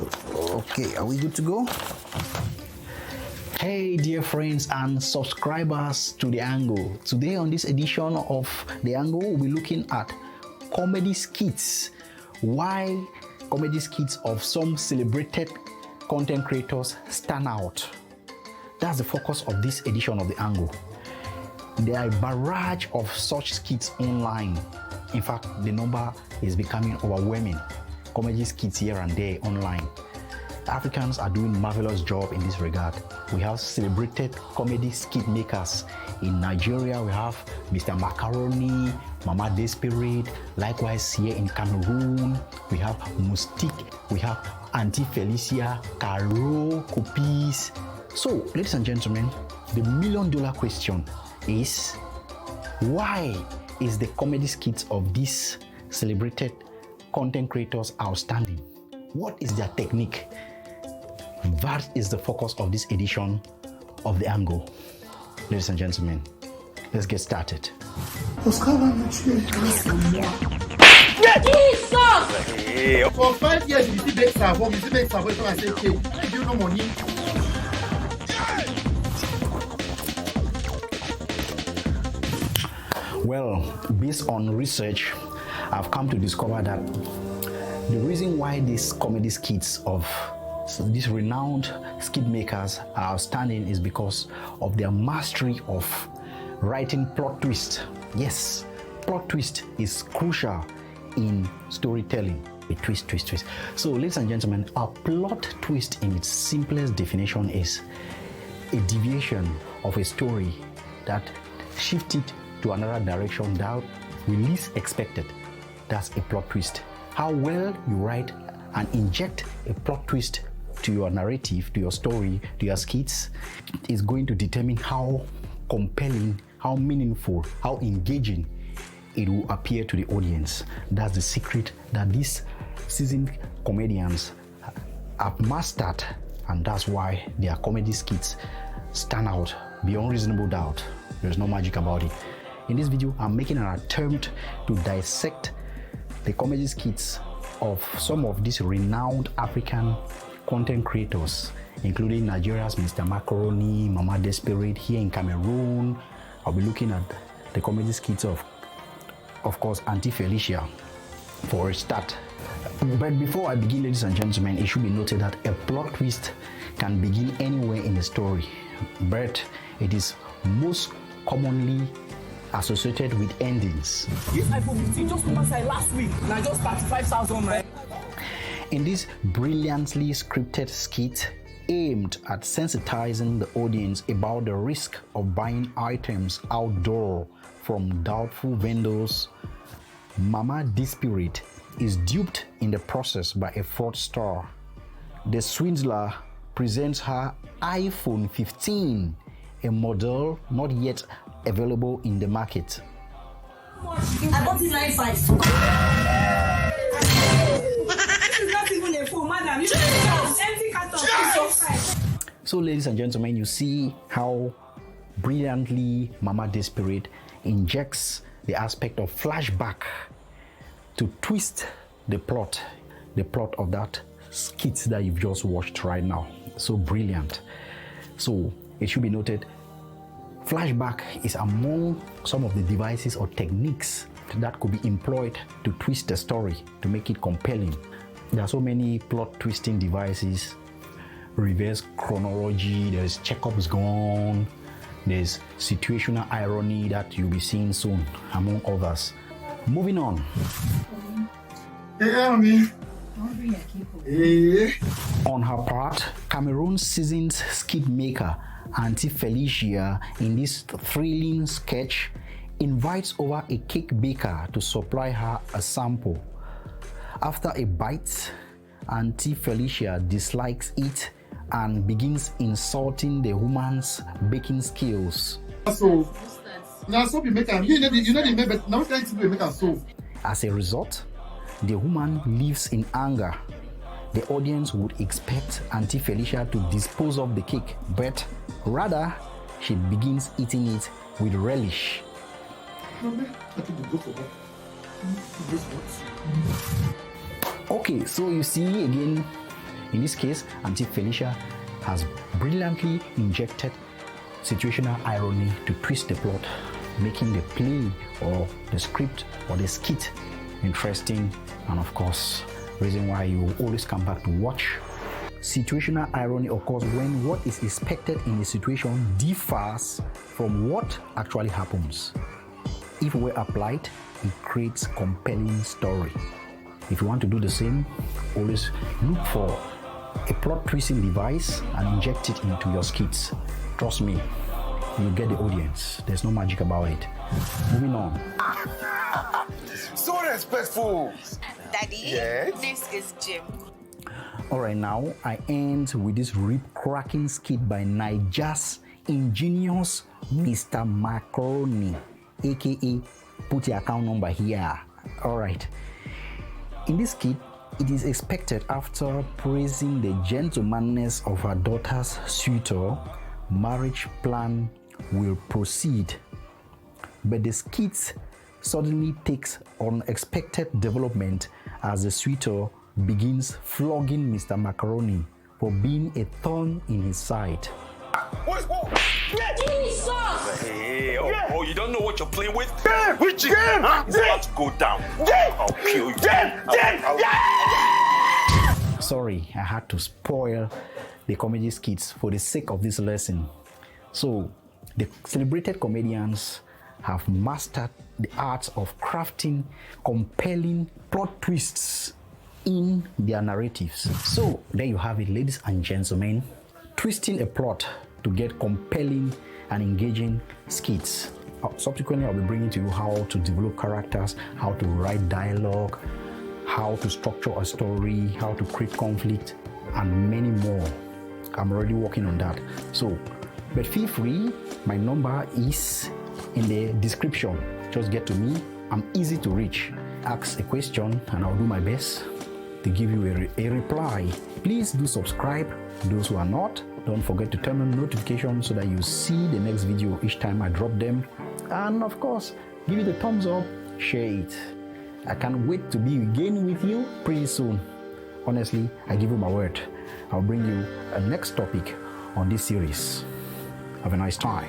Okay, are we good to go? Hey dear friends and subscribers to The Angle. Today on this edition of The Angle, we'll be looking at comedy skits. Why comedy skits of some celebrated content creators stand out. That's the focus of this edition of The Angle. There are a barrage of such skits online. In fact, the number is becoming overwhelming. Comedy skits here and there online. Africans are doing a marvelous job in this regard. We have celebrated comedy skit makers. In Nigeria, we have Mr. Macaroni, Mama Desperate. Likewise, here in Cameroon, we have Mustique, we have Auntie Felicia, Caro, Copies. So, ladies and gentlemen, the million-dollar question is, why is the comedy skits of these celebrated content creators outstanding? What is their technique? That is the focus of this edition of The Angle. Ladies and gentlemen, let's get started. Jesus! For 5 years, you see make savo, you see make savo, so I say, okay, I give no money. Well, based on research, I've come to discover that the reason why these comedy skits of these renowned skit makers are outstanding is because of their mastery of writing plot twist. Yes, plot twist is crucial in storytelling. A twist. So, ladies and gentlemen, a plot twist in its simplest definition is a deviation of a story that shifted to another direction that we least expected. That's a plot twist. How well you write and inject a plot twist to your narrative, to your story, to your skits is going to determine how compelling, how meaningful, how engaging it will appear to the audience. That's the secret that these seasoned comedians have mastered, and that's why their comedy skits stand out beyond reasonable doubt. There's no magic about it. In this video, I'm making an attempt to dissect the comedy skits of some of these renowned African content creators, including Nigeria's Mr. Macaroni, Mama Desperate. Here in Cameroon, I'll be looking at the comedy skits of course, Auntie Felicia for a start. But before I begin, ladies and gentlemen, it should be noted that a plot twist can begin anywhere in a story, but it is most commonly associated with endings. This iPhone 15 just came outside last week, and I just 35,000, right? In this brilliantly scripted skit aimed at sensitizing the audience about the risk of buying items outdoor from doubtful vendors, Mama Desperate is duped in the process by a fraudster. The swindler presents her iPhone 15, a model not yet available in the market. I bought it 95. This is not even a phone, madam. You should have empty carton. So, ladies and gentlemen, you see how brilliantly Mama Desperate injects the aspect of flashback to twist the plot of that skit that you've just watched right now. So brilliant. So it should be noted, flashback is among some of the devices or techniques that could be employed to twist the story, to make it compelling. There are so many plot twisting devices. Reverse chronology, there's checkups gone, there's situational irony that you'll be seeing soon, among others. Moving on. On her part, Cameroon's seasoned skit maker Auntie Felicia, in this thrilling sketch, invites over a cake baker to supply her a sample. After a bite, Auntie Felicia dislikes it and begins insulting the woman's baking skills. So, now so we make a you know the make now trying to make a so. As a result, the woman leaves in anger. The audience would expect Auntie Felicia to dispose of the cake, but rather she begins eating it with relish. Okay, so you see again, In this case, Auntie Felicia has brilliantly injected situational irony to twist the plot, making the play or the script or the skit interesting, and of course, reason why you always come back to watch. Situational irony occurs when what is expected in a situation differs from what actually happens. If well applied, it creates compelling story. If you want to do the same, always look for a plot twisting device and inject it into your skits. Trust me, you get the audience. There's no magic about it. Moving on. So respectful. Daddy, Yes? this is Jim. Alright, now I end with this rip-cracking skit by Niger's ingenious Mr. Macaroni, aka put your account number here. Alright. In this skit, it is expected after praising the gentlemanness of her daughter's suitor, marriage plan will proceed. But the skit suddenly takes unexpected development as the suitor begins flogging Mr. Macaroni for being a thorn in his side. What? Jesus! Hey, you don't know what you're playing with? Which huh? It's about to go down. I'll kill you. Sorry, I had to spoil the comedy skits for the sake of this lesson. So, the celebrated comedians have mastered the art of crafting compelling plot twists in their narratives. So, there you have it, ladies and gentlemen, twisting a plot to get compelling and engaging skits. Subsequently, I'll be bringing to you how to develop characters, how to write dialogue, how to structure a story, how to create conflict, and many more. I'm already working on that. So, but feel free, my number is in the description. Just get to me. I'm easy to reach. Ask a question and I'll do my best to give you a reply. Please do subscribe. Those who are not, don't forget to turn on notifications so that you see the next video each time I drop them. And of course, give it a thumbs up, share it. I can't wait to be again with you pretty soon. Honestly, I give you my word. I'll bring you a next topic on this series. Have a nice time.